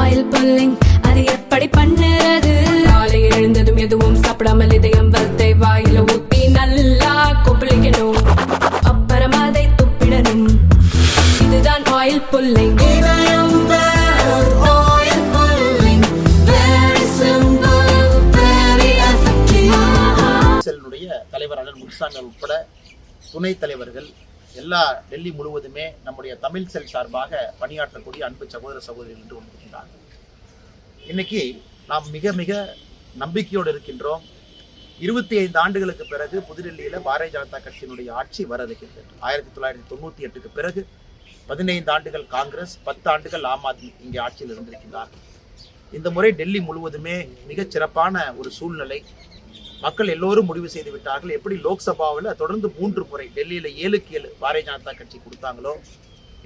Oil pulling அது எப்படி பண்ணுறது? காலை எழுந்ததும் எதுவும் சாப்பிடாமல் இதயம் வளத்தை வாயில ஊத்தி நல்லா கொப்பளிக்கணும், அப்புறம் அதை துப்பிடணும். இதுதான் ஆயில் புல்லிங். தலைவர் அண்ணன் முத்துசாமி உட்பட துணைத் தலைவர்கள் எல்லா டெல்லி முழுவதுமே நம்முடைய தமிழ் செல் சார்பாக பணியாற்றக்கூடிய அன்பு சகோதர சகோதரிகள் என்று கொண்டிருக்கிறார்கள். இன்னைக்கு நாம் மிக மிக நம்பிக்கையோடு இருக்கின்றோம். 25 ஆண்டுகளுக்கு பிறகு புதுடெல்லியில பாரதிய ஜனதா கட்சியினுடைய ஆட்சி வர இருக்கின்றது. 1998க்கு பிறகு 15 ஆண்டுகள் காங்கிரஸ், 10 ஆண்டுகள் ஆம் ஆத்மி இங்கே ஆட்சியில் இருந்திருக்கிறார்கள். இந்த முறை டெல்லி முழுவதுமே மிகச் சிறப்பான ஒரு சூழ்நிலை. மக்கள் எல்லோரும் முடிவு செய்து விட்டார்கள். எப்படி லோக்சபாவில் தொடர்ந்து 3 முறை டெல்லியில 7க்கு 7 பாரதிய ஜனதா கட்சி கொடுத்தாங்களோ,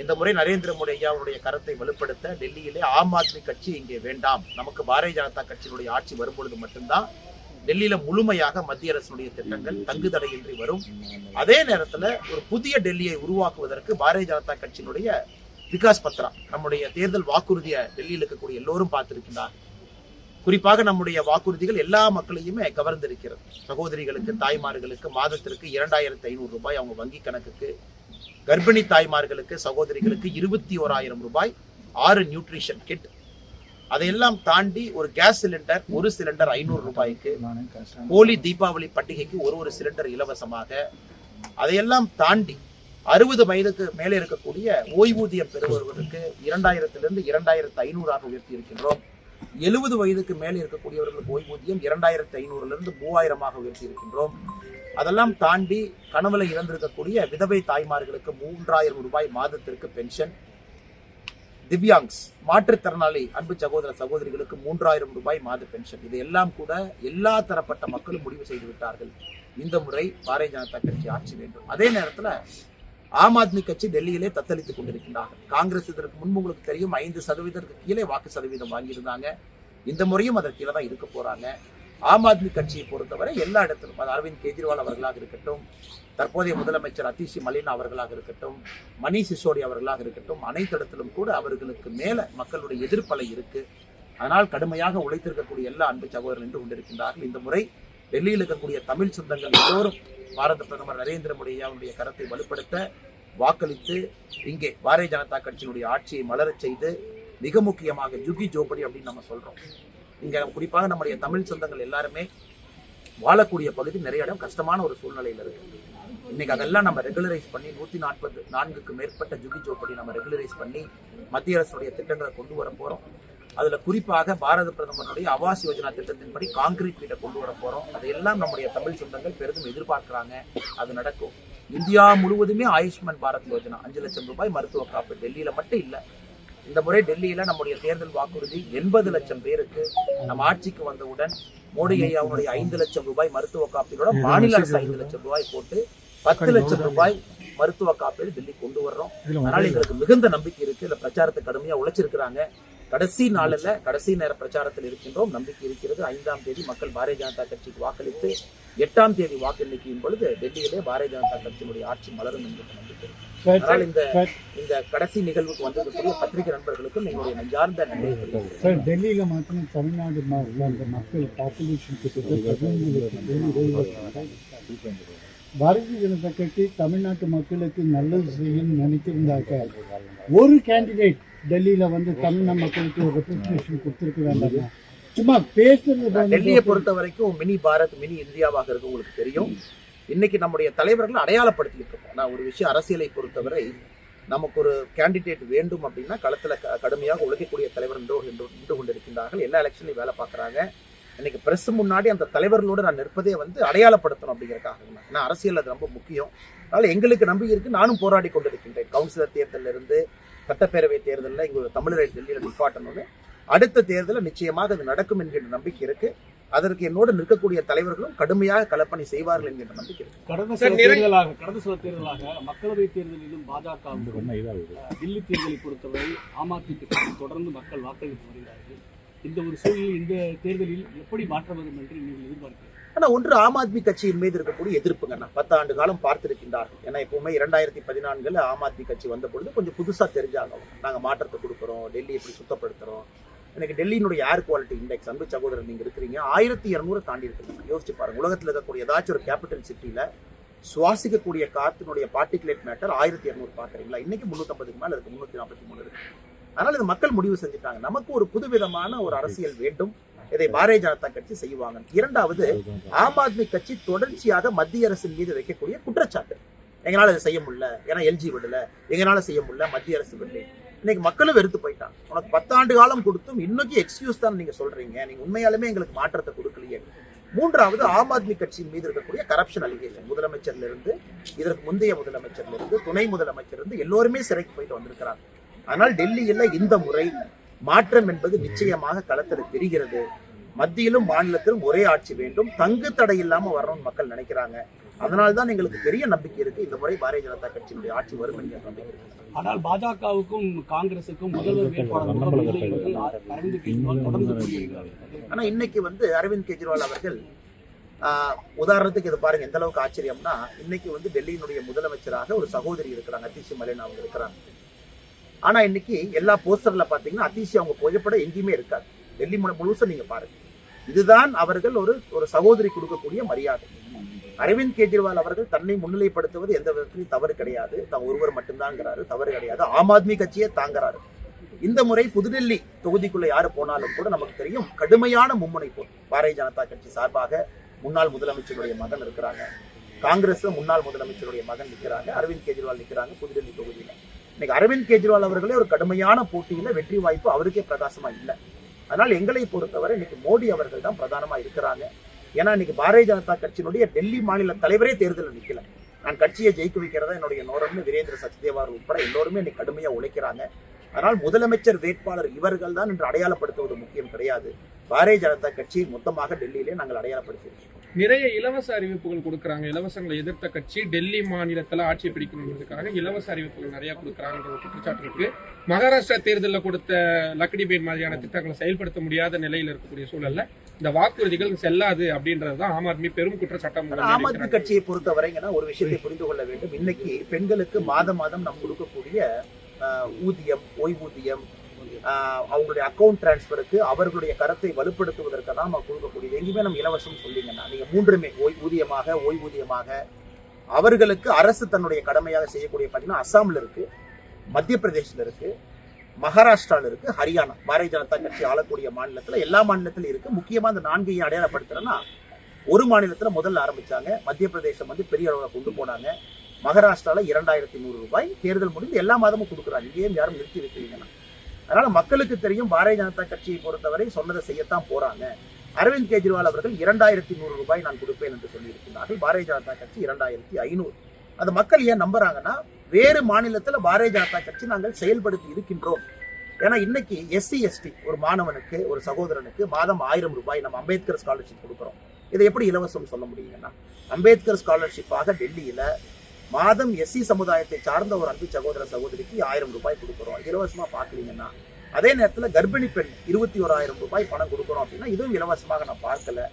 இந்த முறை நரேந்திர மோடி ஐயாவுடைய கருத்தை வலுப்படுத்த டெல்லியிலே ஆம் ஆத்மி கட்சி இங்கே வேண்டாம், நமக்கு பாரதிய ஜனதா கட்சியினுடைய ஆட்சி வரும்பொழுது மட்டும்தான் டெல்லியில முழுமையாக மத்திய அரசுடைய திட்டங்கள் தங்கு தடையின்றி வரும். அதே நேரத்துல ஒரு புதிய டெல்லியை உருவாக்குவதற்கு பாரதிய ஜனதா கட்சியினுடைய விகாஸ் பத்ரா, நம்முடைய தேர்தல் வாக்குறுதியை டெல்லியில் இருக்கக்கூடிய எல்லோரும் பார்த்திருக்கிறார். குறிப்பாக நம்முடைய வாக்குறுதிகள் எல்லா மக்களையுமே கவர்ந்திருக்கிறது. சகோதரிகளுக்கு, தாய்மார்களுக்கு மாதத்திற்கு 2500 ரூபாய் அவங்க வங்கி கணக்குக்கு, கர்ப்பிணி தாய்மார்களுக்கு, சகோதரிகளுக்கு 21,000 ரூபாய் 6 நியூட்ரிஷன் கிட், அதையெல்லாம் தாண்டி ஒரு கேஸ் சிலிண்டர், ஒரு சிலிண்டர் 500 ரூபாய்க்கு, ஹோலி தீபாவளி பண்டிகைக்கு ஒரு சிலிண்டர் இலவசமாக, அதையெல்லாம் தாண்டி 60 வயதுக்கு மேலே இருக்கக்கூடிய ஓய்வூதியம் பெறுபவர்களுக்கு 2000 2500 உயர்த்தி இருக்கின்றோம். 70 வயதுக்கு மேலே இருக்கக்கூடியவர்களுக்கு ஓய்வூதியம் 2500 3000 உயர்த்தி இருக்கின்றோம். அதெல்லாம் தாண்டி கனவுல இறந்திருக்கக்கூடிய விதவை தாய்மார்களுக்கு 3000 ரூபாய் மாதத்திற்கு பென்ஷன், திவ்யாங்ஸ் மாற்றுத்திறனாளி அன்பு சகோதர சகோதரிகளுக்கு 3000 ரூபாய் மாத பென்ஷன். இது எல்லாம் கூட எல்லா தரப்பட்ட மக்களும் முடிவு செய்து விட்டார்கள். இந்த முறை பாரதிய ஜனதா கட்சி ஆட்சி வேண்டும். அதே நேரத்துல ஆம் ஆத்மி கட்சி டெல்லியிலே தத்தளித்துக் கொண்டிருக்கிறார்கள். காங்கிரஸ் இதற்கு முன்பு உங்களுக்கு தெரியும் 5% கீழே வாக்கு சதவீதம் வாங்கியிருந்தாங்க. இந்த முறையும் அதற்கு கீழே தான் இருக்க போறாங்க. ஆம் ஆத்மி கட்சியை பொறுத்தவரை எல்லா இடத்திலும், அது அரவிந்த் கெஜ்ரிவால் அவர்களாக இருக்கட்டும், தற்போதைய முதலமைச்சர் அதிஷி மலினா அவர்களாக இருக்கட்டும், மணீஷ் சிசோடியா அவர்களாக இருக்கட்டும், அனைத்து இடத்திலும் கூட அவர்களுக்கு மேல மக்களுடைய எதிர்ப்பலை இருக்கு. அதனால் கடுமையாக உழைத்திருக்கக்கூடிய எல்லா அன்பு சகோதரர்கள் நின்று கொண்டிருக்கின்றார்கள். இந்த முறை டெல்லியில் இருக்கக்கூடிய தமிழ் சொந்தங்கள் எல்லோரும் பாரத பிரதமர் நரேந்திர மோடி ஐயாவுடைய கருத்தை வலுப்படுத்த வாக்களித்து இங்கே பாரதிய ஜனதா கட்சியினுடைய ஆட்சியை மலரச் செய்து, மிக முக்கியமாக ஜுகி ஜோபடி அப்படின்னு நம்ம சொல்றோம். இங்க குறிப்பாக நம்முடைய தமிழ் சொந்தங்கள் எல்லாருமே வாழக்கூடிய பகுதி நிறைய இடம் கஷ்டமான ஒரு சூழ்நிலையில் இருக்கு. இன்னைக்கு அதெல்லாம் நம்ம ரெகுலரைஸ் பண்ணி 144க்கு மேற்பட்ட ஜுகி ஜோபடி நம்ம ரெகுலரைஸ் பண்ணி மத்திய அரசுடைய திட்டங்களை கொண்டு வர போறோம். அதுல குறிப்பாக பாரத பிரதமருடைய ஆவாஸ் யோஜனா திட்டத்தின்படி கான்கிரீட் வீட்டை கொண்டு வர போறோம். அதையெல்லாம் நம்முடைய தமிழ் சொந்தங்கள் பெரிதும் எதிர்பார்க்கிறாங்க. அது நடக்கும். இந்தியா முழுவதுமே ஆயுஷ்மான் பாரத் யோஜனா 5 லட்சம் ரூபாய் மருத்துவ காப்பீடு டெல்லியில மட்டும் இல்ல, இந்த முறை டெல்லியில நம்முடைய தேர்தல் வாக்குறுதி 80 லட்சம் பேருக்கு நம்ம ஆட்சிக்கு வந்தவுடன் மோடி ஐயாவுடைய 5 லட்சம் ரூபாய் மருத்துவ காப்பீடோட மாநில அரசு 5 லட்சம் ரூபாய் போட்டு 10 லட்சம் ரூபாய் மருத்துவ காப்பீடு டெல்லி கொண்டு வர்றோம். அதனால எங்களுக்கு மிகுந்த நம்பிக்கை இருக்கு. இந்த பிரச்சாரத்தை கடுமையா உழைச்சிருக்கிறாங்க. கடைசி நாளில் கடைசி நேர பிரச்சாரத்தில் இருக்கின்றோம். நம்பிக்கை இருக்கிறது. 5ஆம் தேதி மக்கள் பாரதிய ஜனதா கட்சிக்கு வாக்களித்து 8ஆம் தேதி வாக்கு எண்ணிக்கையின் பொழுது டெல்லியிலே பாரதிய ஜனதா கட்சியினுடைய ஆட்சி மலரும் என்று நம்பிக்கை. அதனால் இந்த கடைசி நிகழ்வுக்கு வந்திருக்கக்கூடிய பத்திரிகை நண்பர்களுக்கும் எங்களுடைய நெஞ்சார்ந்த நன்றி. சார், டெல்லியில மாத்திரம் தமிழ்நாடு அந்த மக்கள் பாப்புலேஷன் பாரதிய ஜனதா கட்சி தமிழ்நாட்டு மக்களுக்கு நல்லது செய்யும் நினைத்திருந்தாக்க ஒரு கேண்டிடேட் டெல்லியில தமிழ்நாடு மக்களுக்கு ஒரு ரெப்ரசன்டேஷன் கொடுத்திருக்க வேண்டாம். சும்மா பேசுறது. டெல்லியை பொறுத்த வரைக்கும் மினி பாரத், மினி இந்தியாவாக இருக்கு. உங்களுக்கு தெரியும், இன்னைக்கு நம்முடைய தலைவர்கள் அடையாளப்படுத்திட்டு இருக்கோம். நான் ஒரு விஷயம், அரசியலை பொறுத்தவரை நமக்கு ஒரு கேண்டிடேட் வேண்டும் அப்படின்னா களத்துல கடுமையாக உழைக்கக்கூடிய தலைவர் நின்று கொண்டிருக்கின்றார்கள். எல்லா எலெக்ஷன்லையும் வேலை பார்க்குறாங்க. இன்னைக்கு பிரஸ் முன்னாடி அந்த தலைவர்களோடு நான் நிற்பதே அடையாளப்படுத்தணும் அப்படிங்கிறதுக்காக. ஏன்னா அரசியல் அது ரொம்ப முக்கியம். அதனால எங்களுக்கு நம்பிக்கை இருக்கு. நானும் போராடி கொண்டிருக்கின்றேன். கவுன்சிலர் தேர்தலில் இருந்து சட்டப்பேரவை தேர்தலில் இங்க ஒரு தமிழரை டெல்லியில் நிப்பாட்டணும்னு. அடுத்த தேர்தலில் நிச்சயமாக அது நடக்கும் என்கின்ற நம்பிக்கை இருக்கு. அதற்கு என்னோடு நிற்கக்கூடிய தலைவர்களும் கடுமையாக களப்பணி செய்வார்கள் என்கின்ற நம்பிக்கை இருக்கு. கடந்த சில தேர்தலாக மக்களவை தேர்தலிலும் பாஜக தில்லி தேர்தலை பொறுத்தவரை ஆம் ஆத்மி கட்சிக்கு தொடர்ந்து மக்கள் வாக்களித்து வருகிறார்கள். இந்த ஒரு சூழலில் இந்த தேர்தலில் எப்படி மாற்றம் வரும் என்று நீங்கள் எதிர்பார்க்கிறீர்கள்? ஆனா ஒன்று, ஆம் ஆத்மி கட்சியின் மீது இருக்கக்கூடிய எதிர்ப்புங்க 10 ஆண்டு காலம் பார்த்திருக்கின்றார்கள். ஏன்னா எப்பவுமே 2014 ஆம் ஆத்மி கட்சி வந்த பொழுது கொஞ்சம் புதுசா தெரிஞ்சாங்க. நாங்க மாற்றத்தை கொடுக்குறோம், டெல்லி எப்படி சுத்தப்படுத்துறோம், எனக்கு டெல்லியினுடைய ஏர் குவாலிட்டி இண்டெக்ஸ், அன்பு சகோதரர் நீங்க இருக்கிறீங்க, 1200 தாண்டி இருக்குங்க. யோசிச்சு பாருங்க, உலகத்தில் இருக்கக்கூடிய ஏதாச்சும் ஒரு கேபிட்டல் சிட்டியில சுவாசிக்கக்கூடிய காத்தினுடைய பார்ட்டிகுலேட் மேட்டர் 1200 பாக்குறீங்களா? இன்னைக்கு 350க்கு மேல இருக்கு, 343 இருக்கு. அதனால இது மக்கள் முடிவு செஞ்சுட்டாங்க, நமக்கு ஒரு புதுவிதமான ஒரு அரசியல் வேண்டும், இதை பாரதிய ஜனதா கட்சி செய்வாங்க. இரண்டாவது, ஆம் ஆத்மி கட்சி தொடர்ச்சியாக மத்திய அரசின் மீது வைக்கக்கூடிய குற்றச்சாட்டு, எங்களால அதை செய்ய முடியல, ஏன்னா எல்ஜி விடல, எங்களால செய்ய முடியல, மத்திய அரசு விடல. இன்னைக்கு மக்களும் வெறுத்து போயிட்டாங்க. உனக்கு 10 ஆண்டு காலம் கொடுத்தும் இன்னைக்கு எக்ஸ்கியூஸ் தான் நீங்க சொல்றீங்க, நீங்க உண்மையாலுமே எங்களுக்கு மாற்றத்தை கொடுக்கலையே. மூன்றாவது, ஆம் ஆத்மி கட்சியின் மீது இருக்கக்கூடிய கரப்ஷன் அலிகேஷன், முதலமைச்சர்ல இருந்து, இதற்கு முந்தைய முதலமைச்சர்ல இருந்து, துணை முதலமைச்சர் இருந்து எல்லோருமே சிறைக்கு போயிட்டு வந்திருக்கிறாங்க. ஆனால் டெல்லியில இந்த முறை மாற்றம் என்பது நிச்சயமாக களத்தில் தெரிகிறது. மத்தியிலும் மாநிலத்திலும் ஒரே ஆட்சி வேண்டும், தங்கு தடை இல்லாம வரணும்னு மக்கள் நினைக்கிறாங்க. அதனால்தான் எங்களுக்கு பெரிய நம்பிக்கை இருக்கு, இந்த முறை பாரதிய ஜனதா கட்சியினுடைய ஆட்சி வரும் என்கிற நம்பிக்கை இருக்கு. ஆனால் பாஜகவுக்கும் காங்கிரசுக்கும் முதல்வர் வேட்பாளர் அரவிந்த் கெஜ்ரிவால் தொடர்ந்து கூறியிருக்கிறார். ஆனா இன்னைக்கு அரவிந்த் கெஜ்ரிவால் அவர்கள் உதாரணத்துக்கு இது பாருங்க எந்த அளவுக்கு ஆச்சரியம்னா, இன்னைக்கு டெல்லியினுடைய முதலமைச்சராக ஒரு சகோதரி இருக்கிறாங்க, அதிஷி மலேனா அவங்க இருக்கிறாங்க. ஆனா இன்னைக்கு எல்லா போஸ்டர்ல பாத்தீங்கன்னா அதிஷி அவங்க புகைப்படம் எங்கேயுமே இருக்காது. டெல்லி முழுசும் நீங்க பாருங்க, இதுதான் அவர்கள் ஒரு சகோதரி கொடுக்கக்கூடிய மரியாதை. அரவிந்த் கெஜ்ரிவால் அவர்கள் தன்னை முன்னிலைப்படுத்துவது எந்த விதத்திலும் தவறு கிடையாது, தான் ஒருவர் மட்டும்தாங்கிறாரு, தவறு கிடையாது. ஆம் ஆத்மி கட்சியே தாங்கிறாரு. இந்த முறை புதுடெல்லி தொகுதிக்குள்ள யாரு போனாலும் கூட நமக்கு தெரியும், கடுமையான மும்முனைப்பு பாரதிய ஜனதா கட்சி சார்பாக முன்னாள் முதலமைச்சருடைய மகன் இருக்கிறாங்க, காங்கிரஸ் முன்னாள் முதலமைச்சருடைய மகன் நிற்கிறாங்க, அரவிந்த் கெஜ்ரிவால் நிற்கிறாங்க புதுடெல்லி தொகுதியில. இன்னைக்கு அரவிந்த் கெஜ்ரிவால் அவர்களே ஒரு கடுமையான போட்டியில வெற்றி வாய்ப்பு அவருக்கே பிரகாசமா இல்லை. அதனால் எங்களை பொறுத்தவரை இன்னைக்கு மோடி அவர்கள் தான் பிரதானமா இருக்கிறாங்க. ஏன்னா இன்னைக்கு பாரதிய ஜனதா கட்சியினுடைய டெல்லி மாநில தலைவரே தேர்தலில் நிக்கல, நான் கட்சியை ஜெயிக்க வைக்கிறதா என்னுடைய நோரம்னு வீரேந்திர சச்தேவா உட்பட எல்லோருமே இன்னைக்கு கடுமையா உழைக்கிறாங்க. ஆனால் முதலமைச்சர் வேட்பாளர் இவர்கள் தான் என்று அடையாளப்படுத்துவது முக்கியம் கிடையாது. பாரதிய ஜனதா கட்சி மொத்தமாக டெல்லியிலே நாங்கள் அடையாளப்படுத்தியிருக்கோம். நிறைய இலவச அறிவிப்புகள் கொடுக்குறாங்க. இலவசங்களை எதிர்த்த கட்சி டெல்லி மாநிலத்தில் ஆட்சி பிடிக்கணுங்கிறதுக்காக இலவச அறிவிப்புகள் நிறைய கொடுக்குறாங்க குற்றச்சாட்டு இருக்கு. மகாராஷ்டிரா தேர்தலில் கொடுத்த லக்டி பேட் மாதிரியான திட்டங்களை செயல்படுத்த முடியாத நிலையில் இருக்கக்கூடிய சூழல்ல இந்த வாக்குறுதிகள் செல்லாது அப்படின்றதுதான் ஆம் ஆத்மி பெரும் குற்றச்சாட்டம். ஆம் ஆத்மி கட்சியை பொறுத்தவரைங்கன்னா ஒரு விஷயத்தை புரிந்து கொள்ள வேண்டும். இன்னைக்கு பெண்களுக்கு மாதம் நாம் கொடுக்கக்கூடிய ஊதியம், ஓய்வூதியம், அவங்களுடைய அக்கௌண்ட் டிரான்ஸ்பருக்கு அவர்களுடைய கருத்தை வலுப்படுத்துவதற்கு தான் நம்ம கொடுக்கக்கூடியது. எங்கேயுமே நம்ம இலவசம் சொல்லிங்கன்னா நீங்க மூன்றுமே ஊதியமாக, ஓய்வூதியமாக அவர்களுக்கு அரசு தன்னுடைய கடமையாக செய்யக்கூடிய பார்த்தீங்கன்னா அஸ்ஸாம்ல இருக்கு, மத்திய பிரதேசல இருக்கு, மகாராஷ்டிரால இருக்கு, ஹரியானா பாரதிய ஜனதா கட்சி ஆளக்கூடிய மாநிலத்துல எல்லா மாநிலத்திலும் இருக்கு. முக்கியமா அந்த 4 அடையாளப்படுத்துறேன்னா, ஒரு மாநிலத்துல முதல்ல ஆரம்பிச்சாங்க, மத்திய பிரதேசம் பெரிய அளவில் கொண்டு போனாங்க, மகாராஷ்டிரால 2100 ரூபாய் தேர்தல் முடிந்து எல்லா மாதமும் கொடுக்குறாங்க. இங்கேயும் யாரும் நிறுத்தி வைக்கிறீங்கன்னா, அதனால மக்களுக்கு தெரியும் பாரதிய ஜனதா கட்சியை பொறுத்தவரை சொன்னதை செய்யத்தான் போறாங்க. அரவிந்த் கெஜ்ரிவால் அவர்கள் 2100 ரூபாய் நான் கொடுப்பேன் என்று சொல்லியிருக்கிறார்கள். பாரதிய ஜனதா கட்சி 2500. அது மக்கள் ஏன் நம்புறாங்கன்னா, வேறு மாநிலத்தில் பாரதிய ஜனதா கட்சி நாங்கள் செயல்படுத்தி இருக்கின்றோம். ஏன்னா இன்னைக்கு SC ST ஒரு மாணவனுக்கு, ஒரு சகோதரனுக்கு மாதம் 1000 ரூபாய் நம்ம அம்பேத்கர் ஸ்காலர்ஷிப் கொடுக்குறோம். இதை எப்படி இலவசம் சொல்ல முடியுங்கன்னா, அம்பேத்கர் ஸ்காலர்ஷிப்பாக டெல்லியில மாதம் SC சமுதாயத்தை சார்ந்த ஒரு அன்பு சகோதர சகோதரிக்கு 1000 ரூபாய் கொடுக்குறோம், இலவசமா பாக்கலீங்கன்னா. அதே நேரத்தில் கர்ப்பிணி பெண் 21,000 ரூபாய் பணம் கொடுக்குறோம் அப்படின்னா இதுவும் இலவசமாக நான் பார்க்கல.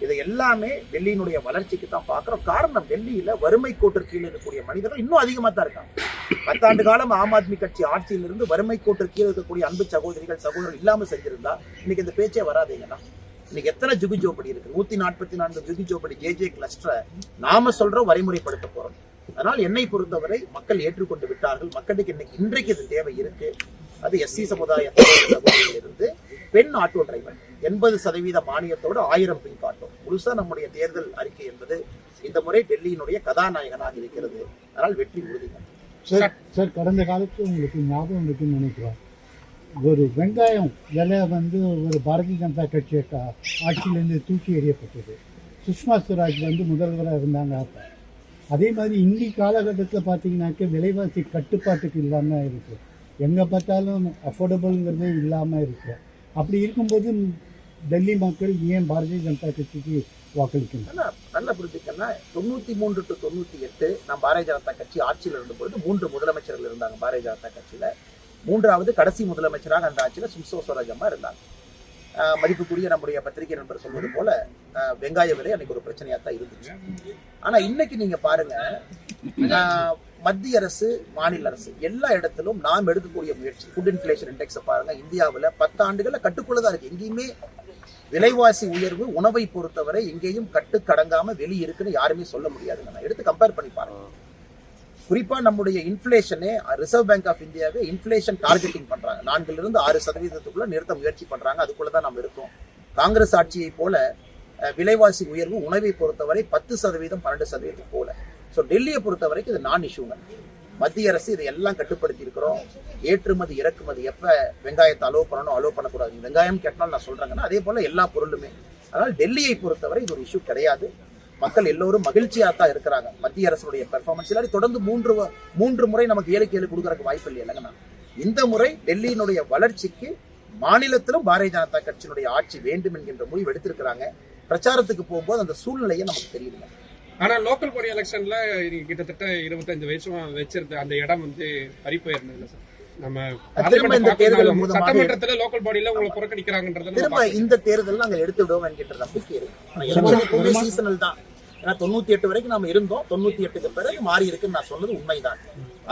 இதை எல்லாமே டெல்லியினுடைய வளர்ச்சிக்கு தான் பார்க்கிறோம். காரணம், டெல்லியில வறுமை கோட்டிற்கு கீழே இருக்கக்கூடிய மனிதர்கள் இன்னும் அதிகமா தான் இருக்காங்க. 10 ஆண்டு காலம் ஆம் ஆத்மி கட்சி ஆட்சியிலிருந்து வறுமை கோட்டிற்கு கீழே இருக்கக்கூடிய அன்பு சகோதரர்கள் இல்லாம செஞ்சிருந்தா இன்னைக்கு இந்த பேச்சே வராதுங்கன்னா. இன்னைக்கு எத்தனை ஜுகுஜோப்படி இருக்கு, 144 ஜுகுஜோப்படி JJ கிளஸ்டரை நாம சொல்றோம் வரைமுறைப்படுத்த போறோம். அதனால் என்னை பொறுத்தவரை மக்கள் ஏற்றுக்கொண்டு விட்டார்கள். மக்களுக்கு இன்றைக்கு இது தேவை இருக்கு. அது SC சமுதாய சகோதரிலிருந்து பெண் ஆட்டோ டிரைவர் 80% மானியத்தோடு 1000 பிங்க் ஆட்டோ. முழுசா நம்முடைய தேர்தல் அறிக்கை என்பது இந்த முறை டெல்லியினுடைய கதாநாயகனாக இருக்கிறது. அதனால் வெற்றி உறுதி. சார், கடந்த காலத்தில் உங்களுக்கு ஞாபகம் இருக்குன்னு நினைக்கிறேன், ஒரு வெங்காயம் விலை ஒரு பாரதிய ஜனதா கட்சி ஆட்சியிலேருந்து தூக்கி எறியப்பட்டது. சுஷ்மா ஸ்வராஜ் முதல்வராக இருந்தாங்க. அப்போ அதே மாதிரி இன்னி காலகட்டத்தில் பார்த்தீங்கன்னாக்க விலைவாசி கட்டுப்பாட்டுக்கு இல்லாமல் இருக்குது, எங்கே பார்த்தாலும் அஃபோர்டபுள்ங்கிறதே இல்லாமல் இருக்குது. அப்படி இருக்கும்போது டெல்லி மக்கள் ஏன் பாரதிய ஜனதா கட்சிக்கு வாக்களிக்கணும்? நல்ல புரிஞ்சுக்கன்னா 93 to 98 நான் பாரதிய ஜனதா கட்சி ஆட்சியில் இருந்தபொழுது 3 முதலமைச்சர்கள் இருந்தாங்க பாரதிய ஜனதா கட்சியில. 3வது கடைசி முதலமைச்சராக அந்த ஆட்சியில் சுஷ்மா ஸ்வராஜ் அம்மா இருந்தாங்க. மதிப்புக்குரிய நம்முடைய பத்திரிகை நண்பர் சொல்வது போல வெங்காய விலை அன்னைக்கு ஒரு பிரச்சனையா தான் இருந்துச்சு. ஆனா இன்னைக்கு நீங்க பாருங்க, மத்திய அரசு மாநில அரசு எல்லா இடத்திலும் நாம் எடுக்கக்கூடிய முயற்சி, ஃபுட் இன்ஃப்ளேஷன் இண்டெக்ஸை பாருங்க, இந்தியாவில் 10 ஆண்டுகள்ல கட்டுக்குள்ளதான் இருக்கு. எங்கேயுமே விலைவாசி உயர்வு உணவை பொறுத்தவரை எங்கேயும் கட்டுக்கடங்காம வெளியே இருக்குன்னு யாருமே சொல்ல முடியாதுங்க. நான் எடுத்து கம்பேர் பண்ணி பாருங்க. குறிப்பா நம்முடைய இன்ஃப்ளேஷனே ரிசர்வ் பேங்க் ஆஃப் இந்தியாவே இன்ஃப்ளேஷன் டார்கெட்டிங் பண்றாங்க. 4-6% நிறுத்த முயற்சி பண்றாங்க. அதுக்குள்ளதான் நம்ம இருக்கோம். காங்கிரஸ் ஆட்சியை போல விலைவாசி உயர்வு உணவை பொறுத்தவரை 10%, 12% போல. ஸோ டெல்லியை பொறுத்த வரைக்கும் இது நான் இஷ்யூங்க. மத்திய அரசு இதையெல்லாம் கட்டுப்படுத்தி இருக்கிறோம். ஏற்றுமதி இறக்குமதி எப்ப வெங்காயத்தை அலோவ் பண்ணணும், அலோவ் பண்ணக்கூடாது, வெங்காயம் கேட்டாலும் நான் சொல்றேங்கன்னா அதே போல எல்லா பொருளுமே. அதனால் டெல்லியை பொறுத்தவரை இது ஒரு இஷ்யூ கிடையாது. மக்கள் எல்லோரும் மகிழ்ச்சியா தான் இருக்கிறாங்க. மத்திய அரசுடைய பெர்ஃபார்மன்ஸ் இல்லாட்டி தொடர்ந்து 3 முறை நமக்கு 7 கொடுக்கறதுக்கு வாய்ப்பு இல்லை இல்லைங்கண்ணா. இந்த முறை டெல்லியினுடைய வளர்ச்சிக்கு மாநிலத்திலும் பாரதிய ஜனதா கட்சியினுடைய ஆட்சி வேண்டும் என்கின்ற முடிவு எடுத்திருக்கிறாங்க. பிரச்சாரத்துக்கு போகும்போது அந்த சூழ்நிலையை நமக்கு தெரியுதுங்க. ஆனா லோக்கல் பாடி எலெக்ஷன்ல கிட்டத்தட்ட 25 வருஷமா வச்சிருந்த அந்த இடம் வந்து பறி போயிருந்தது சார். நம்ம சட்டமன்றத்துல லோக்கல் பாடியில உங்களை புறக்கணிக்கிறாங்கன்றது திரும்ப இந்த தேர்தல் நாங்கள் எடுத்து விடுவோம் என்கின்ற நம்பிக்கை இருக்கு. சீசனல் தான். ஏன்னா 98 வரைக்கும் நாம இருந்தோம். 98க்கு பிறகு மாறி இருக்குன்னு நான் சொன்னது உண்மைதான்.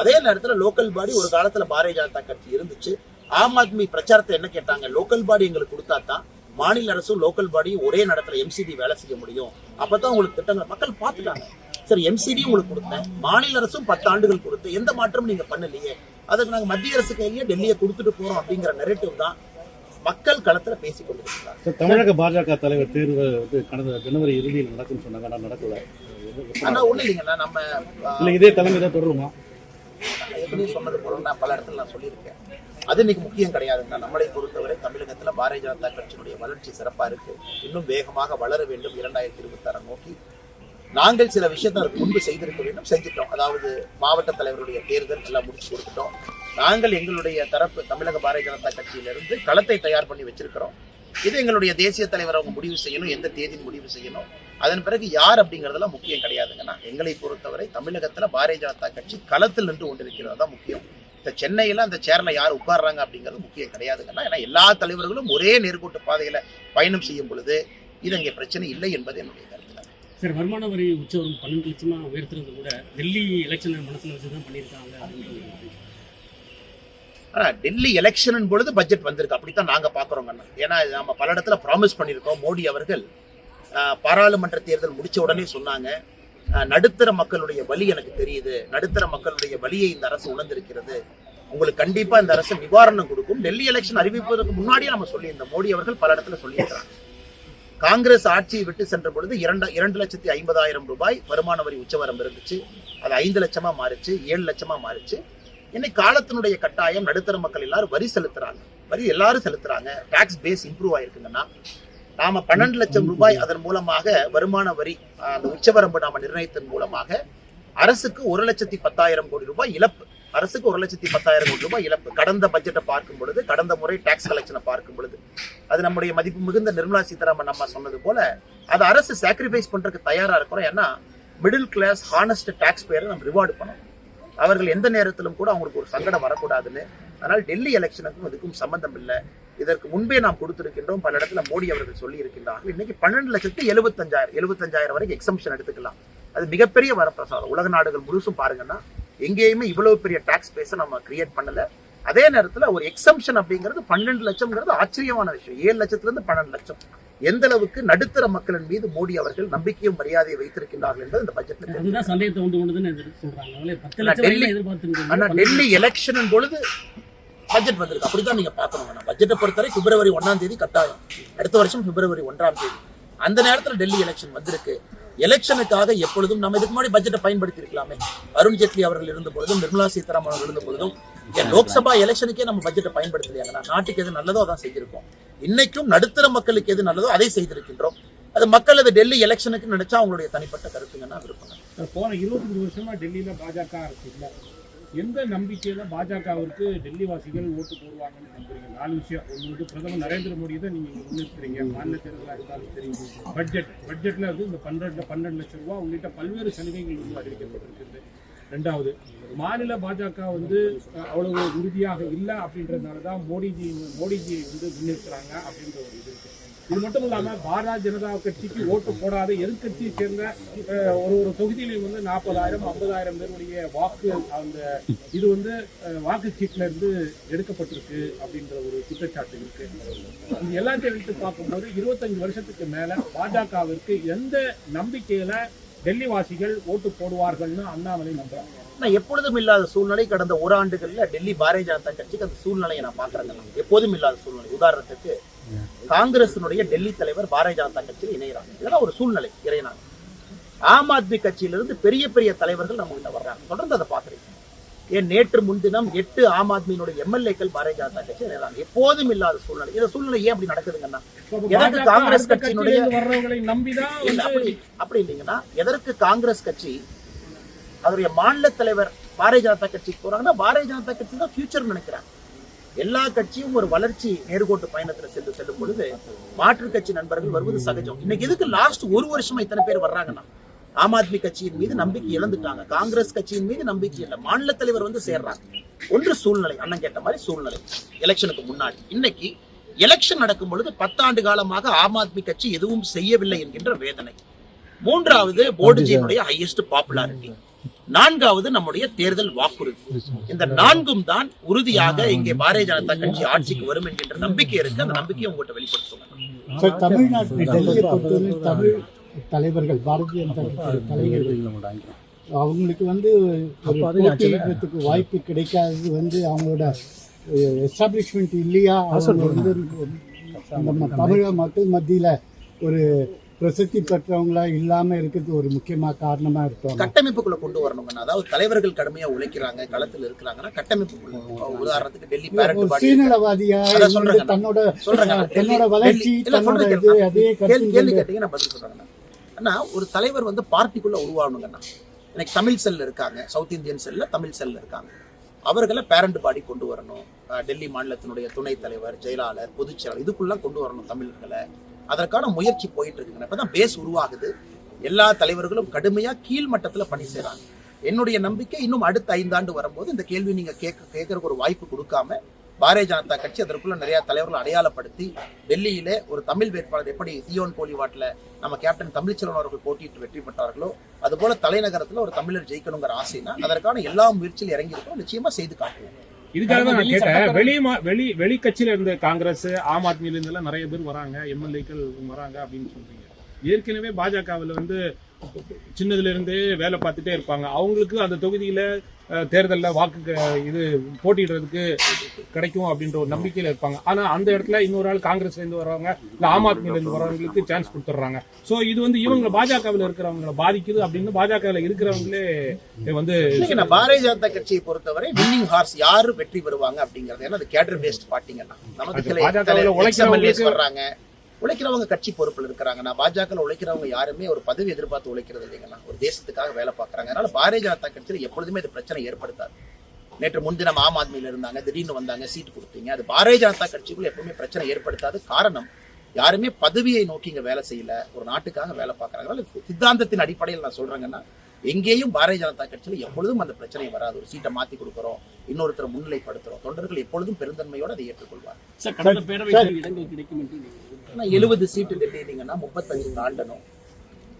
அதே நேரத்துல லோக்கல் பாடி ஒரு காலத்துல பாரதிய ஜனதா கட்சி இருந்துச்சு. ஆம் ஆத்மி பிரச்சாரத்தை என்ன கேட்டாங்க, லோக்கல் பாடி எங்களுக்கு கொடுத்தா தான் மாநில அரசும் லோக்கல் பாடி ஒரே நேரத்துல எம்சிடி வேலை செய்ய முடியும். அப்பதான் உங்களுக்கு திட்டங்கள் மக்கள் பார்த்துட்டாங்க. சரி, எம்சிடி உங்களுக்கு கொடுத்தேன், மாநில அரசும் 10 ஆண்டுகள் கொடுத்து எந்த மாற்றமும் நீங்க பண்ணலையே, அதுக்கு நாங்க மத்திய அரசு கையிலேயே டெல்லியை கொடுத்துட்டு போறோம் அப்படிங்கிற நெரேட்டிவ் தான் மக்கள் களத்துல பேசிக் கொண்டிருக்கிறாங்க. தமிழக பாஜக தலைவர் தேர்வு வந்து கடந்த ஜனவரி இறுதியில் நடக்கும்னு சொன்னாங்க. ஆனா நடக்கல. ஆனா ஒண்ணு இல்லைங்கன்னா நம்ம இதே தலைமை தான் தொடருமா? எப்படி சொன்னது போல நான் பல இடத்துல நான் சொல்லியிருக்கேன். அது இன்னைக்கு முக்கியம் கிடையாதுங்க. நம்மளை பொறுத்தவரை தமிழகத்துல பாரதிய ஜனதா கட்சியினுடைய வளர்ச்சி சிறப்பா இருக்கு. இன்னும் வேகமாக வளர வேண்டும். 2026 நோக்கி நாங்கள் சில விஷயத்தை அதற்கு முன்பு செய்திருக்க வேண்டும், செஞ்சிட்டோம். அதாவது மாவட்ட தலைவருடைய தேர்தல் எல்லாம் முடிச்சு கொடுத்துட்டோம். நாங்கள் எங்களுடைய தரப்பு தமிழக பாரதிய ஜனதா கட்சியிலிருந்து களத்தை தயார் பண்ணி வச்சிருக்கிறோம். இது எங்களுடைய தேசிய தலைவர் அவங்க முடிவு செய்யணும், எந்த தேதியில் முடிவு செய்யணும், அதன் பிறகு யார் அப்படிங்கறதெல்லாம் முக்கியம் கிடையாதுங்கன்னா. எங்களை பொறுத்தவரை தமிழகத்துல பாரதிய ஜனதா கட்சி களத்தில் நின்று கொண்டிருக்கிறது தான் முக்கியம். இந்த சென்னையில அந்த சேர்ல யார் உட்கார்றாங்க அப்படிங்கிறது முக்கியம் கிடையாதுங்கன்னா. ஏன்னா எல்லா தலைவர்களும் ஒரே நேர்கோட்டு பாதையில பயணம் செய்யும் பொழுது இது அங்கே பிரச்சனை இல்லை என்பது என்னுடைய கருத்து. சார், வருமான வரி உச்சவரம் 12 லட்சமா உயர்த்துறது கூட டெல்லி எலெக்ஷனை மனசுல வச்சுதான் பண்ணியிருக்காங்க. ஆனா டெல்லி எலெக்ஷன் பொழுது பட்ஜெட் வந்திருக்கு, அப்படித்தான் நாங்க பாக்குறோங்க. ஏன்னா நம்ம பல இடத்துல ப்ராமிஸ் பண்ணியிருக்கோம். மோடி அவர்கள் பாராளுமன்ற தேர்தல் முடிச்ச உடனே சொன்னாங்க, நடுத்தர மக்களுடைய வலி எனக்கு தெரியுது, நடுத்தர மக்களுடைய வலியை இந்த அரசு உணர்ந்திருக்கிறது, உங்களுக்கு கண்டிப்பா இந்த அரசு நிவாரணம் கொடுக்கும். டெல்லி எலெக்ஷன் அறிவிப்பதற்கு முன்னாடியே நம்ம சொல்லியிருந்தோம். மோடி அவர்கள் பல இடத்துல சொல்லியிருக்கிறாங்க. காங்கிரஸ் ஆட்சியை விட்டு சென்ற பொழுது 2,50,000 ரூபாய் வருமான வரி உச்சவரம்பு இருந்துச்சு. அது 5 லட்சமா மாறிச்சு, 7 லட்சமா மாறிச்சு. இன்னைக்கு காலத்தினுடைய கட்டாயம் நடுத்தர மக்கள் எல்லாரும் வரி செலுத்துறாங்க. வரி எல்லாரும் செலுத்துறாங்க. டாக்ஸ் பேஸ் இம்ப்ரூவ் ஆயிருக்குங்கன்னா நாம 12 லட்சம் ரூபாய் அதன் மூலமாக வருமான வரி அந்த உச்சவரம்பு நாம நிர்ணயித்தன் மூலமாக அரசுக்கு 1,10,000 கோடி ரூபாய் இழப்பு. அரசுக்கு 1,10,000 கோடி ரூபாய் இழப்பு. கடந்த பட்ஜெட்டை பார்க்கும் பொழுது, கடந்த முறை டாக்ஸ் கலெக்ஷனை பார்க்கும் பொழுது, அது நம்முடைய மதிப்பு மிகுந்த நிர்மலா சீதாராமன் நம்ம சொன்னது போல அது அரசு சாக்ரிஃபைஸ் பண்றதுக்கு தயாரா இருக்கிறோம். ஏன்னா மிடில் கிளாஸ் ஹானஸ்ட் டாக்ஸ் பேரை நம்ம ரிவார்டு பண்ணணும். அவர்கள் எந்த நேரத்திலும் கூட அவங்களுக்கு ஒரு சங்கடம் வரக்கூடாதுன்னு. அதனால் டெல்லி எலெக்ஷனுக்கும் இதுக்கும் சம்பந்தம் இல்லை. இதற்கு முன்பே நாம் கொடுத்திருக்கின்றோம். பல இடத்துல மோடி அவர்கள் சொல்லி இருக்கின்றார்கள். இன்னைக்கு 12,75,000 வரைக்கும் எக்ஸம்ஷன் எடுத்துக்கலாம். அது மிகப்பெரிய வரப்பிரசாதம். உலக நாடுகள் முழுசும் பாருங்கன்னா எங்கேயுமே இவ்வளவு பெரிய டாக்ஸ் பேஸை நம்ம கிரியேட் பண்ணல. அதே நேரத்தில் ஒரு எக்ஸம்ஷன் அப்படிங்கிறது 12 லட்சம்ங்கிறது ஆச்சரியமான விஷயம். 7 லட்சத்திலிருந்து 12 லட்சம். எந்த அளவுக்கு நடுத்தர மக்களின் மீது மோடி அவர்கள் நம்பிக்கையும் மரியாதையை வைத்திருக்கின்றார்கள் என்பது இந்த பட்ஜெட்ல. டெல்லி எலெக்ஷன் பொழுது பட்ஜெட் வந்திருக்கு, அப்படித்தான் நீங்க பாக்கணும். பட்ஜெட்டை பொறுத்தவரை பிப்ரவரி 1ஆம் தேதி கட்டாயம், அடுத்த வருஷம் பிப்ரவரி 1ஆம் தேதி. அந்த நேரத்தில் டெல்லி எலெக்ஷன் வந்திருக்கு. எலெக்ஷனுக்காக எப்பொழுதும் நம்ம இதுக்கு முன்னாடி பட்ஜெட்டை பயன்படுத்தி இருக்கலாமே. அருண் ஜேட்லி அவர்கள் இருந்த பொழுதும், நிர்மலா சீதாராமன் அவர்கள் இருந்த பொழுதும், லோக்சபா எலெக்ஷனுக்கே நம்ம பட்ஜெட்டை பயன்படுத்தலையாங்க. நாட்டுக்கு எது நல்லதோ அதான் செஞ்சிருக்கோம். இன்னைக்கும் நடுத்தர மக்களுக்கு எது நல்லதோ அதை செய்திருக்கின்றோம். அது மக்கள் அது டெல்லி எலெக்ஷனுக்கு நினைச்சா அவங்களுடைய தனிப்பட்ட கருத்துங்கன்னா விருப்பம். போன 25 வருஷமா டெல்லியில பாஜக அரசு இல்லை. எந்த நம்பிக்கையில பாஜகவிற்கு டெல்லி வாசிகள் ஓட்டு போடுவாங்கன்னு நம்புறீங்க? 4 விஷயம். ஒன்று பிரதமர் நரேந்திர மோடி தான் நீங்க முன்னிறுத்துறீங்க. மாநில தேர்தலாக இருந்தாலும் தெரியுது. பட்ஜெட்ல வந்து இந்த 12 லட்சம் ரூபாய் உள்ளிட்ட பல்வேறு சலுகைகள் வந்து அறிவிக்கப்பட்டிருக்கிறது. 2வது, மாநில பாஜக வந்து அவ்வளவு உறுதியாக இல்லை அப்படின்றதுனால தான் மோடிஜி வந்து முன்னிறுத்துறாங்க அப்படின்ற ஒரு இது இருக்கு. இது மட்டும் இல்லாம பாரதிய ஜனதா கட்சிக்கு ஓட்டு போடாத எதிர்கட்சியை சேர்ந்த ஒரு தொகுதியிலையும் வந்து 40,000 50,000 பேருடைய வாக்கு அந்த இது வந்து வாக்கு சீட்ல இருந்து எடுக்கப்பட்டிருக்கு அப்படின்ற ஒரு குற்றச்சாட்டு இருக்கு. இது எல்லாத்தையும் வைத்து பார்க்கும்போது 25 வருஷத்துக்கு மேல பாஜகவிற்கு எந்த நம்பிக்கையில டெல்லி வாசிகள் ஓட்டு போடுவார்கள்னு அண்ணாமலை நம்புறாங்க. எப்பொழுதும் இல்லாத சூழ்நிலை கடந்த ஓராண்டுகள்ல டெல்லி பாரதிய ஜனதா கட்சிக்கு அந்த சூழ்நிலையை நான் பாக்குறேன். எப்போதும் இல்லாத சூழ்நிலை. உதாரணத்துக்கு காங்கிரசினுடைய டெல்லி தலைவர் பாரதிய ஜனதா கட்சியில் இணைகிறாங்க. இதெல்லாம் ஒரு சூழ்நிலை இறையினாங்க. ஆம் ஆத்மி கட்சியிலிருந்து பெரிய பெரிய தலைவர்கள் நம்ம கிட்ட வர்றாங்க. தொடர்ந்து அதை பாக்குறீங்க. ஏன் நேற்று முன்தினம் 8 ஆம் ஆத்மியினுடைய எம்எல்ஏக்கள் பாரதிய ஜனதா கட்சி இணைகிறாங்க. எப்போதும் இல்லாத சூழ்நிலை. இந்த சூழ்நிலை ஏன் அப்படி நடக்குதுங்கன்னா எதற்கு காங்கிரஸ் கட்சியினுடைய வர்றவங்களை நம்பிதான் அப்படி இல்லைங்கன்னா எதற்கு காங்கிரஸ் கட்சி அவருடைய மாநில தலைவர் பாரதிய ஜனதா கட்சிக்கு போறாங்கன்னா பாரதிய ஜனதா கட்சி தான் ஃபியூச்சர் நினைக்கிறாங்க. எல்லா கட்சியும் ஒரு வளர்ச்சி நேர்கோட்டு பயணத்துல செல்லும் பொழுது மாற்று கட்சி நண்பர்கள் வருவது சகஜம். இன்னைக்கு எதுக்கு லாஸ்ட் ஒரு வருஷமா இத்தனை பேர் வர்றாங்கன்னா ஆம் ஆத்மி கட்சியின் மீது நம்பிக்கை இழந்துட்டாங்க. காங்கிரஸ் கட்சியின் மீது நம்பிக்கை இல்லை. மாநில தலைவர் வந்து சேர்றாங்க. ஒன்று சூழ்நிலை, அண்ணன் கேட்ட மாதிரி சூழ்நிலை. எலெக்ஷனுக்கு முன்னாடி இன்னைக்கு எலெக்ஷன் நடக்கும் பொழுது 10 ஆண்டு காலமாக ஆம் ஆத்மி கட்சி எதுவும் செய்யவில்லை என்கின்ற வேதனை. மூன்றாவது போர்டுஜியினுடைய ஹையஸ்ட் பாப்புலாரிட்டி. நான்காவது நம்முடைய தேர்தல் வாக்குறுதி. இந்த 4ம் தான் உறுதியாக இங்கே பாரதிய ஜனதா கட்சி ஆட்சிக்கு வரும் என்கின்ற நம்பிக்கை இருக்கு. அந்த நம்பிக்கையை உங்கள்கிட்ட வெளிப்படுத்துவாங்க. தமிழ்நாட்டில் டெல்லியை பொறுத்தவரை தமிழ் தலைவர்கள் பாரதிய ஜனதா கட்சி தலைவர்கள் அவங்களுக்கு வந்து போட்டியிடுறதுக்கு வாய்ப்பு கிடைக்காதது வந்து அவங்களோட எஸ்டாப்ளிஷ்மெண்ட் இல்லையா? அவங்க வந்து நம்ம தமிழக மக்கள் மத்தியில ஒரு பிரசித்தி பெற்றவங்களா இல்லாம இருக்கிறது ஒரு முக்கியமான காரணமா இருக்கும். கட்டமைப்புக்குள்ள கொண்டு வரணும்னா, அதாவது தலைவர்கள் கடுமையா உழைக்கிறாங்க, களத்தில் இருக்கிறாங்கன்னா கட்டமைப்புக்குள்ள. உதாரணத்துக்கு டெல்லி சுயநலவாதியா தன்னோட வளர்ச்சி அதே கேள்வி கேட்டீங்க நான் பதில் சொல்றேன். ஆனா ஒரு தலைவர் வந்து பார்ட்டிக்குள்ள உருவாகணுங்கன்னா எனக்கு தமிழ் செல் இருக்காங்க, சவுத் இந்தியன் செல்ல தமிழ் செல் இருக்காங்க. அவர்களை பேரண்ட் பாடி கொண்டு வரணும். டெல்லி மாநிலத்தினுடைய துணைத் தலைவர், செயலாளர், பொதுச் செயலாளர் இதுக்குள்ள கொண்டு வரணும் தமிழர்களை. அதற்கான முயற்சி போயிட்டு இருக்குங்க. இப்பதான் பேஸ் உருவாகுது. எல்லா தலைவர்களும் கடுமையா கீழ்மட்டத்துல பணி செய்யறாங்க. என்னுடைய நம்பிக்கை இன்னும் அடுத்த 5 ஆண்டு வரும்போது இந்த கேள்வி நீங்க கேட்கறதுக்கு ஒரு வாய்ப்பு கொடுக்காம பாரதிய ஜனதா கட்சி அதற்குள்ள நிறைய தலைவர்கள் அடையாளப்படுத்தி டெல்லியில ஒரு தமிழ் வேட்பாளர் எப்படி சியோன் கோலிவாட்ல நம்ம கேப்டன் தமிழ்ச்செல்வன் அவர்கள் போட்டியிட்டு வெற்றி பெற்றார்களோ அதுபோல தலைநகரத்துல ஒரு தமிழர் ஜெயிக்கணுங்கிற ஆசைனா அதற்கான எல்லா முயற்சியில் இறங்கி இருக்கோம். நிச்சயமா செய்து காட்டுவோம். இதுக்காக தான் நான் கேட்டேன். வெளி கட்சியில இருந்த காங்கிரஸ், ஆம் ஆத்மியில இருந்து எல்லாம் நிறைய பேர் வராங்க, எம்எல்ஏக்கள் வராங்க அப்படின்னு சொல்றீங்க. ஏற்கனவே பாஜகவில் வந்து சின்னதுல இருந்தே வேலை பார்த்துட்டே இருப்பாங்க. அவங்களுக்கு அந்த தொகுதியில தேர்தலில் வாக்கு இது போட்டிடுறதுக்கு கிடைக்கும் அப்படின்ற ஒரு நம்பிக்கையில இருப்பாங்க. ஆனா அந்த இடத்துல இன்னொரு ஆள் காங்கிரஸ்ல இருந்து வரவங்க இல்ல ஆம் ஆத்மியில இருந்து வரவங்களுக்கு சான்ஸ் கொடுத்துட்றாங்க. சோ இது வந்து இவங்க பாஜகவில் இருக்கிறவங்களை பாதிக்குது அப்படின்னு பாஜகவில் இருக்கிறவங்களே வந்து பாரதிய ஜனதா கட்சியை பொறுத்தவரை வின்னிங் ஹார்ஸ் யாரு வெற்றி பெறுவாங்க அப்படிங்கிறது. ஏன்னா அது கேடர் பேஸ்ட் பார்ட்டிங்கன்னா நமக்கு வர்றாங்க. உழைக்கிறவங்க கட்சி பொறுப்பில் இருக்கிறாங்க. நான் பாஜக உழைக்கிறவங்க யாருமே ஒரு பதவி எதிர்பார்த்து உழைக்கிறது இல்லைங்கன்னா ஒரு தேசத்துக்காக வேலை பார்க்கறாங்க. அதனால பாரதிய ஜனதா கட்சியில எப்பொழுதுமே இது பிரச்சனை ஏற்படுத்தாது. நேற்று முன்தினம் ஆம் ஆத்மியில இருந்தாங்க, திடீர்னு வந்தாங்க, சீட் கொடுத்தீங்க. அது பாரதிய ஜனதா கட்சிக்குள்ள எப்பவுமே பிரச்சனை ஏற்படுத்தாது. காரணம் யாருமே பதவியை நோக்கி இங்க வேலை செய்யல, ஒரு நாட்டுக்காக வேலை பார்க்கறாங்க. சித்தாந்தத்தின் அடிப்படையில் நான் சொல்றேங்கன்னா எங்கேயும் பாரதிய ஜனதா கட்சியில எப்பொழுதும் அந்த பிரச்சனை வராது. ஒரு சீட்டை மாத்தி கொடுக்கிறோம், இன்னொருத்தரை முன்னிலைப்படுத்துறோம். தொண்டர்கள் எப்பொழுதும் பெருந்தன்மையோடு அதை ஏற்றுக்கொள்வார். 70 சீட்டு டெல்லிங்கன்னா 35 தாண்டணும்.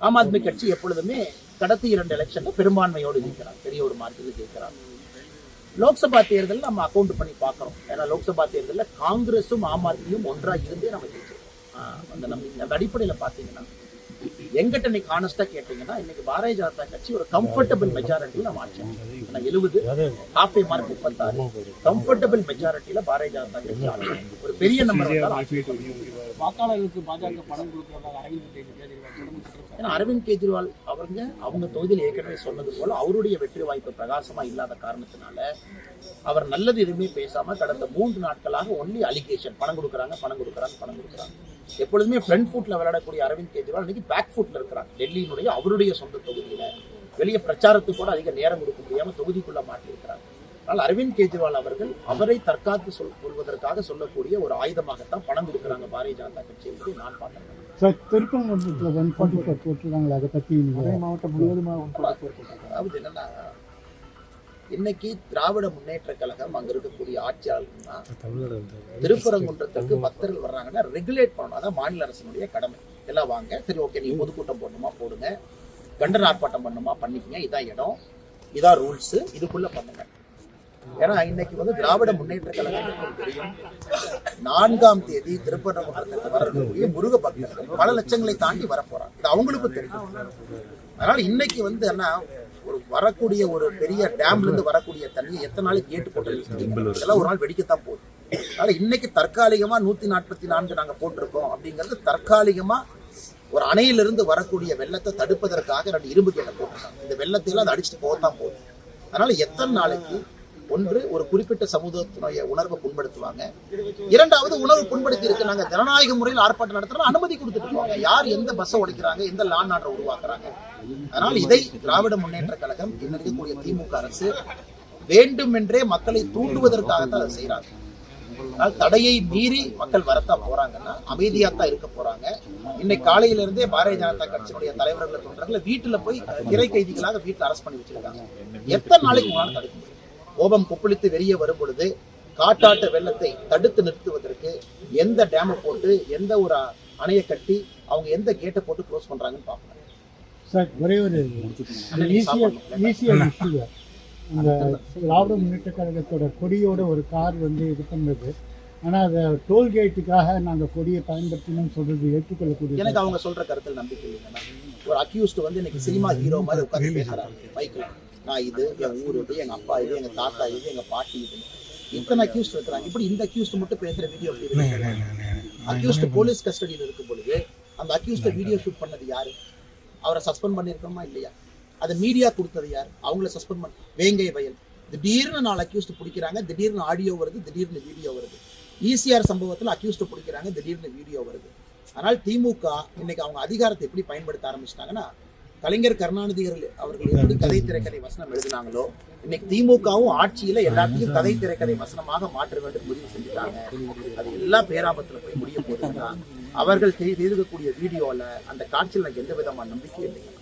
ஆம் ஆத்மி கட்சி எப்பொழுதுமே கடத்தி 2 எலெக்ஷன்ல பெரும்பான்மையோடு ஜெயிக்கிறாங்க, பெரிய ஒரு மார்க்கில் ஜெயிக்கிறாங்க. லோக்சபா தேர்தல் நம்ம அக்கௌண்ட் பண்ணி பார்க்கறோம். ஏன்னா லோக்சபா தேர்தலில் காங்கிரஸும் ஆம் ஆத்மியும் ஒன்றா இருந்தே நம்ம ஜெயிச்சிருக்கோம். அந்த நம்பிக்கை அந்த அடிப்படையில் பார்த்தீங்கன்னா எங்கிட்ட இன்னைக்கு ஹானஸ்டா கேட்டீங்கன்னா இன்னைக்கு பாரதிய ஜனதா கட்சி ஒரு கம்ஃபர்டபிள் மெஜாரிட்டியில நம்ம ஆட்சி 70 ஹாஃப் ஏ மார்க் 36 கம்ஃபர்டபிள் மெஜாரிட்டியில பாரதிய ஜனதா கட்சி ஒரு பெரிய நம்பர் வாக்காளர்களுக்கு பாஜக பணம் கொடுக்கிறதாக அரவிந்த் கெஜ்ரிவால் அவங்க தொகுதியில் ஏற்கனவே சொன்னது போல அவருடைய வெற்றி வாய்ப்பு பிரகாசமா இல்லாத காரணத்தினால அவர் நல்லது எதுவுமே பேசாம கடந்த 3 நாட்களாக ஒன்லி அலிகேஷன் பணம் கொடுக்குறாங்க. எப்பொழுதுமே ஃப்ரண்ட் ஃபுட்ல விளையாடக்கூடிய அரவிந்த் கெஜ்ரிவால் இன்னைக்கு பேக் ஃபுட்ல இருக்கிறாங்க. டெல்லியினுடைய அவருடைய சொந்த தொகுதியில வெளியே பிரச்சாரத்துக்கு கூட அதிக நேரம் கொடுக்க முடியாம தொகுதிக்குள்ள மாட்டியிருக்கிறாங்க. ஆனால் அரவிந்த் கெஜ்ரிவால் அவர்கள் அவரை தற்காத்து கொள்வதற்காக சொல்லக்கூடிய ஒரு ஆயுதமாகத்தான் பணம் கொடுக்குறாங்க பாரதிய ஜனதா கட்சி என்று நான் பார்க்கிறேன். திருப்பம் அதை பத்தி மாவட்டம் முழுவதும் இன்னைக்கு திராவிட முன்னேற்ற கழகம் அங்க இருக்கக்கூடிய ஆட்சியாளர்கள்னா திருப்பரங்குன்றத்துக்கு பக்தர்கள் வர்றாங்கன்னா ரெகுலேட் பண்ணணும். அதான் மாநில அரசினுடைய கடமை. எல்லாம் வாங்க, சரி ஓகே, நீங்க பொதுக்கூட்டம் போடணுமா போடுங்க, கண்டன ஆர்ப்பாட்டம் பண்ணணுமா பண்ணிக்கங்க, இதான் இடம், இதான் ரூல்ஸ், இதுக்குள்ள பண்ணுங்க. ஏன்னா இன்னைக்கு வந்து திராவிட முன்னேற்ற கழகம் தெரியும், 4ஆம் தேதி திருப்பரங்குன்றத்துக்கு வரக்கூடிய முருக பக்தர்கள் பல லட்சங்களை தாண்டி வரப்போறாங்க. இது அவங்களுக்கும் தெரியும். அதனால இன்னைக்கு வந்து என்ன, ஒரு வரக்கூடிய ஒரு பெரிய டேம்ல இருந்து வரக்கூடிய தண்ணியை எத்தனை நாளைக்கு கேட்டு போட்டு இதெல்லாம் ஒரு நாள் வெடிக்கத்தான் போகுது. அதனால இன்னைக்கு தற்காலிகமா 144 நாங்க போட்டிருக்கோம் அப்படிங்கிறது தற்காலிகமா ஒரு அணையிலிருந்து வரக்கூடிய வெள்ளத்தை தடுப்பதற்காக 2 இரும்பு கேட்டை போட்டிருக்காங்க. இந்த வெள்ளத்தை எல்லாம் அதை அடிச்சுட்டு போகத்தான் போகுது. அதனால எத்தனை நாளைக்கு ஒன்று ஒரு குறிப்பிட்ட சமூகத்தினுடைய உணர்வை புண்படுத்துவாங்க, இரண்டாவது உணர்வு புண்படுத்தி இருக்கு நாங்க ஜனநாயக முறையில் ஆர்ப்பாட்டம் நடத்துறோம், அனுமதி கொடுத்துட்டு இருக்காங்க. யார் எந்த பஸ்ஸை உடைக்கிறாங்க, எந்த லா அண்ட் ஆர்டரை உருவாக்குறாங்க. அதனால இதை திராவிட முன்னேற்ற கழகம் இன்னும் இருக்கக்கூடிய திமுக அரசு வேண்டுமென்றே மக்களை தூண்டுவதற்காகத்தான் அதை செய்யறாங்க. அதனால் தடையை மீறி மக்கள் வரத்தான் போறாங்கன்னா அமைதியாத்தான் இருக்க போறாங்க. இன்னைக்கு காலையில இருந்தே பாரதிய ஜனதா கட்சியினுடைய தலைவர்களை தொண்டர்களை வீட்டுல போய் சிறை கைதிகளாக வீட்டுல அரெஸ்ட் பண்ணி வச்சிருக்காங்க. எத்தனை நாளைக்கு உங்களால் தடுக்க முடியும்? கோபம் கொப்பளித்து வெளியே வரும் பொழுது காட்டாற்று வெள்ளத்தை தடுத்து நிறுத்துவதற்கு எந்த டேமை போட்டு எந்த ஒரு அணையை கட்டி அவங்க எந்த கேட்டை போட்டு க்ளோஸ் பண்றாங்கன்னு பார்க்கலாம். சார், ஒரே ஒரு ஈஸியாக இந்த திராவிட முன்னேற்ற கழகத்தோட கொடியோட ஒரு கார் வந்து இது பண்ணது, ஆனால் அதை டோல்கேட்டுக்காக நாங்கள் கொடியை பயன்படுத்தணும்னு சொல்றது ஏற்றுக்கொள்ளக்கூடிய. எனக்கு அவங்க சொல்ற கருத்தில் நம்பிக்கை இல்லைன்னா, ஒரு அக்யூஸ்ட் வந்து இன்னைக்கு சினிமா ஹீரோ மாதிரி உட்காந்து பேசுறாங்க மைக்கில், நான் இது என் ஊர் இது, எங்க அப்பா இது, எங்க தாத்தா இது, எங்க பாட்டி இது, இத்தனை அக்யூஸ்ட் இருக்கிறாங்க. இப்படி இந்த அக்யூஸ்ட் மட்டும் பேசுற வீடியோ அக்யூஸ்ட் போலீஸ் கஸ்டடியில் இருக்கும் பொழுது அந்த அக்யூஸ்ட வீடியோ ஷூட் பண்ணது யாரு? அவரை சஸ்பெண்ட் பண்ணிருக்கோமா இல்லையா? அதை மீடியா கொடுத்தது யார்? அவங்கள சஸ்பெண்ட் பண்ண வேங்கை வயல் திடீர்னு 4 அக்யூஸ்ட் பிடிக்கிறாங்க, திடீர்னு ஆடியோ வருது, திடீர்னு வீடியோ வருது. ஈசிஆர் சம்பவத்தில் அக்யூஸ்ட் பிடிக்கிறாங்க, திடீர்னு வீடியோ வருது. ஆனால் திமுக இன்னைக்கு அவங்க அதிகாரத்தை எப்படி பயன்படுத்த ஆரம்பிச்சிட்டாங்கன்னா, கலைஞர் கருணாநிதி அவர்கள் எப்படி கதை திரைக்கதை வசனம் எழுதினாங்களோ இன்னைக்கு திமுகவும் ஆட்சியில எல்லாத்தையும் கதை திரைக்கதை வசனமாக மாற்ற வேண்டும் முடிவு செஞ்சுட்டாங்க. அது எல்லா பேராபத்துல போய் முடிய போதுன்னா அவர்கள் செய்திருக்கக்கூடிய வீடியோல அந்த காட்சியில் எனக்கு எந்த விதமான நம்பிக்கையும் இல்லை.